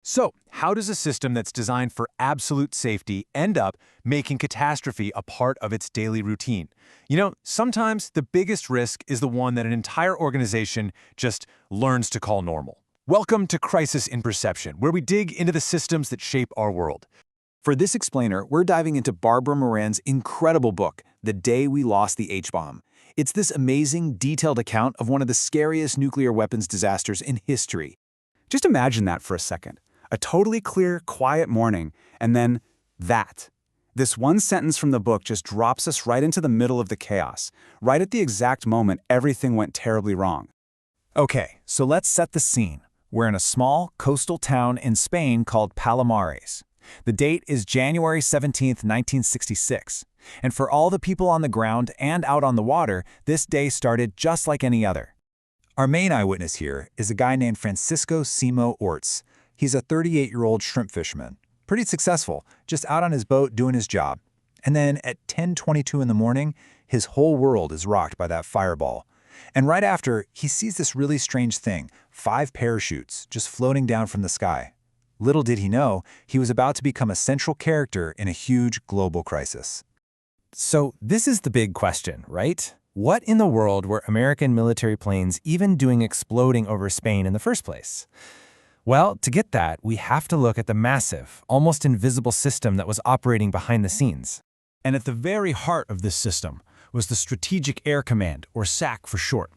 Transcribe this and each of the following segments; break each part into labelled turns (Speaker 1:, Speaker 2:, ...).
Speaker 1: So, how does a system that's designed for absolute safety end up making catastrophe a part of its daily routine? Sometimes the biggest risk is the one that an entire organization just learns to call normal. Welcome to Crisis in Perception, where we dig into the systems that shape our world.
Speaker 2: For this explainer, we're diving into Barbara Moran's incredible book, The Day We Lost the H-Bomb. It's this amazing, detailed account of one of the scariest nuclear weapons disasters in history. Just imagine that for a second. A totally clear, quiet morning, and then that. This one sentence from the book just drops us right into the middle of the chaos, right at the exact moment everything went terribly wrong.
Speaker 3: Okay, so let's set the scene. We're in a small, coastal town in Spain called Palomares. The date is January 17, 1966. And for all the people on the ground and out on the water, this day started just like any other. Our main eyewitness here is a guy named Francisco Simo Orts. He's a 38-year-old shrimp fisherman. Pretty successful, just out on his boat doing his job. And then at 10:22 in the morning, his whole world is rocked by that fireball. And right after, he sees this really strange thing, 5 parachutes just floating down from the sky. Little did he know, he was about to become a central character in a huge global crisis.
Speaker 4: So this is the big question, right? What in the world were American military planes even doing exploding over Spain in the first place? Well, to get that, we have to look at the massive, almost invisible system that was operating behind the scenes.
Speaker 3: And at the very heart of this system was the Strategic Air Command, or SAC for short.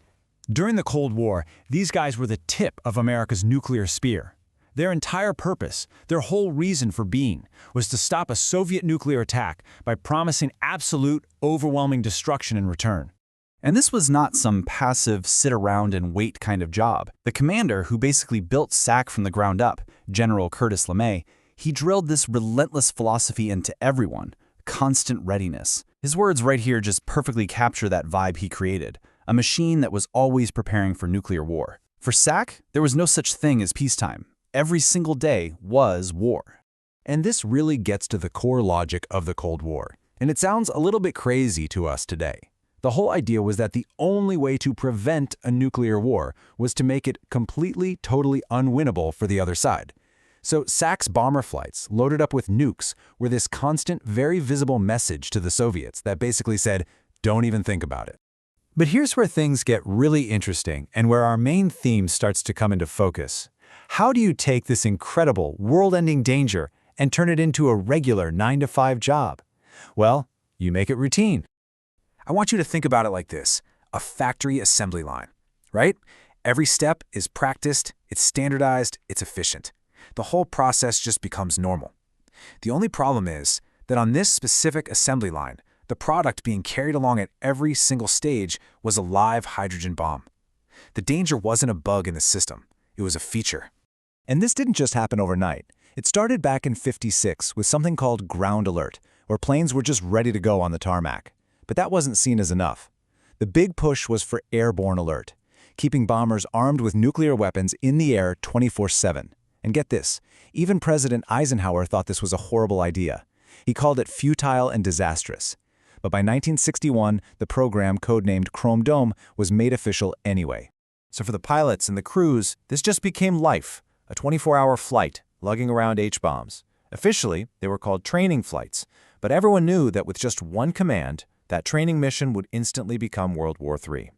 Speaker 3: During the Cold War, these guys were the tip of America's nuclear spear. Their entire purpose, their whole reason for being, was to stop a Soviet nuclear attack by promising absolute, overwhelming destruction in return.
Speaker 2: And this was not some passive sit-around-and-wait kind of job. The commander, who basically built SAC from the ground up, General Curtis LeMay, he drilled this relentless philosophy into everyone, constant readiness. His words right here just perfectly capture that vibe he created, a machine that was always preparing for nuclear war. For SAC, there was no such thing as peacetime. Every single day was war.
Speaker 3: And this really gets to the core logic of the Cold War. And it sounds a little bit crazy to us today. The whole idea was that the only way to prevent a nuclear war was to make it completely, totally unwinnable for the other side. So SAC's bomber flights, loaded up with nukes, were this constant, very visible message to the Soviets that basically said, don't even think about it. But here's where things get really interesting and where our main theme starts to come into focus. How do you take this incredible, world-ending danger and turn it into a regular 9-to-5 job? Well, you make it routine. I want you to think about it like this, a factory assembly line, right? Every step is practiced, it's standardized, it's efficient. The whole process just becomes normal. The only problem is that on this specific assembly line, the product being carried along at every single stage was a live hydrogen bomb. The danger wasn't a bug in the system, it was a feature. And this didn't just happen overnight. It started back in '56 with something called ground alert, where planes were just ready to go on the tarmac. But that wasn't seen as enough. The big push was for airborne alert, keeping bombers armed with nuclear weapons in the air 24/7. And get this, even President Eisenhower thought this was a horrible idea. He called it futile and disastrous. But by 1961, the program, codenamed Chrome Dome, was made official anyway. So for the pilots and the crews, this just became life, a 24-hour flight, lugging around H-bombs. Officially, they were called training flights, but everyone knew that with just one command, that training mission would instantly become World War III.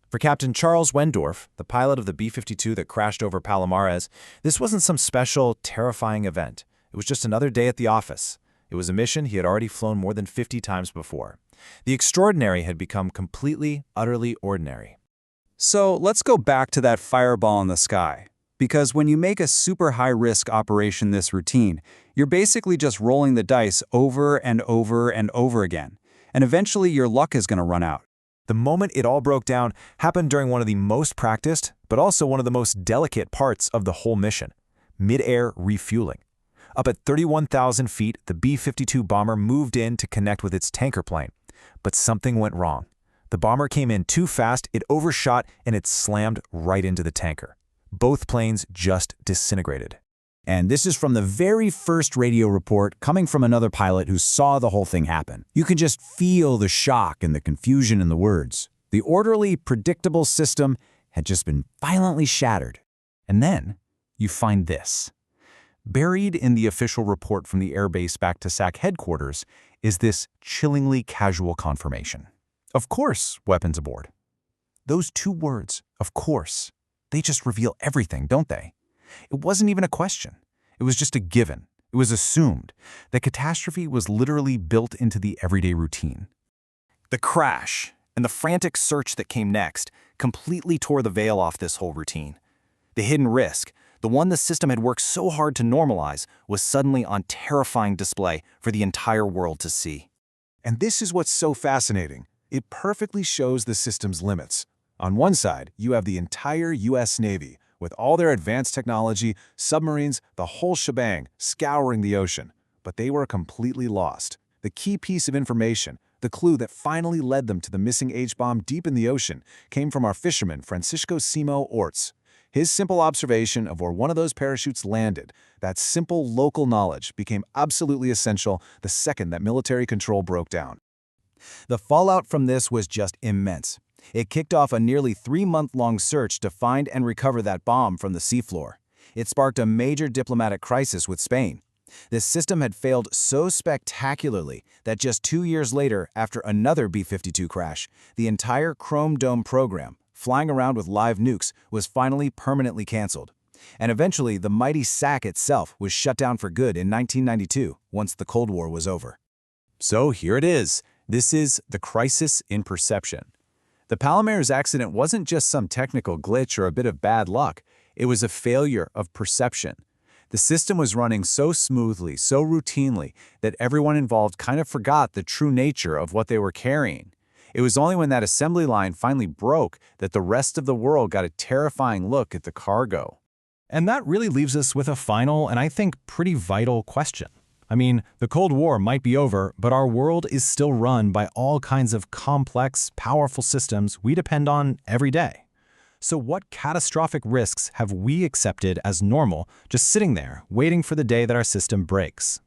Speaker 3: For Captain Charles Wendorf, the pilot of the B-52 that crashed over Palomares, this wasn't some special, terrifying event. It was just another day at the office. It was a mission he had already flown more than 50 times before. The extraordinary had become completely, utterly ordinary.
Speaker 2: So let's go back to that fireball in the sky. Because when you make a super high-risk operation this routine, you're basically just rolling the dice over and over and over again. And eventually your luck is going to run out.
Speaker 3: The moment it all broke down happened during one of the most practiced, but also one of the most delicate parts of the whole mission, mid-air refueling. Up at 31,000 feet, the B-52 bomber moved in to connect with its tanker plane. But something went wrong. The bomber came in too fast, it overshot, and it slammed right into the tanker. Both planes just disintegrated. And this is from the very first radio report coming from another pilot who saw the whole thing happen. You can just feel the shock and the confusion in the words. The orderly, predictable system had just been violently shattered. And then you find this.
Speaker 2: Buried in the official report from the airbase back to SAC headquarters is this chillingly casual confirmation. Of course, weapons aboard. Those two words, of course, they just reveal everything, don't they? It wasn't even a question. It was just a given. It was assumed. The catastrophe was literally built into the everyday routine.
Speaker 5: The crash and the frantic search that came next completely tore the veil off this whole routine. The hidden risk, the one the system had worked so hard to normalize, was suddenly on terrifying display for the entire world to see.
Speaker 1: And this is what's so fascinating. It perfectly shows the system's limits. On one side, you have the entire U.S. Navy, with all their advanced technology, submarines, the whole shebang, scouring the ocean. But they were completely lost. The key piece of information, the clue that finally led them to the missing H-bomb deep in the ocean, came from our fisherman Francisco Simo Orts. His simple observation of where one of those parachutes landed, that simple local knowledge, became absolutely essential the second that military control broke down.
Speaker 5: The fallout from this was just immense. It kicked off a nearly 3-month-long search to find and recover that bomb from the seafloor. It sparked a major diplomatic crisis with Spain. This system had failed so spectacularly that just 2 years later, after another B-52 crash, the entire Chrome Dome program, flying around with live nukes, was finally permanently canceled. And eventually, the mighty SAC itself was shut down for good in 1992, once the Cold War was over.
Speaker 2: So here it is. This is the crisis in perception. The Palomares accident wasn't just some technical glitch or a bit of bad luck. It was a failure of perception. The system was running so smoothly, so routinely, that everyone involved kind of forgot the true nature of what they were carrying. It was only when that assembly line finally broke that the rest of the world got a terrifying look at the cargo.
Speaker 4: And that really leaves us with a final and I think pretty vital question. I mean, the Cold War might be over, but our world is still run by all kinds of complex, powerful systems we depend on every day. So what catastrophic risks have we accepted as normal, just sitting there, waiting for the day that our system breaks?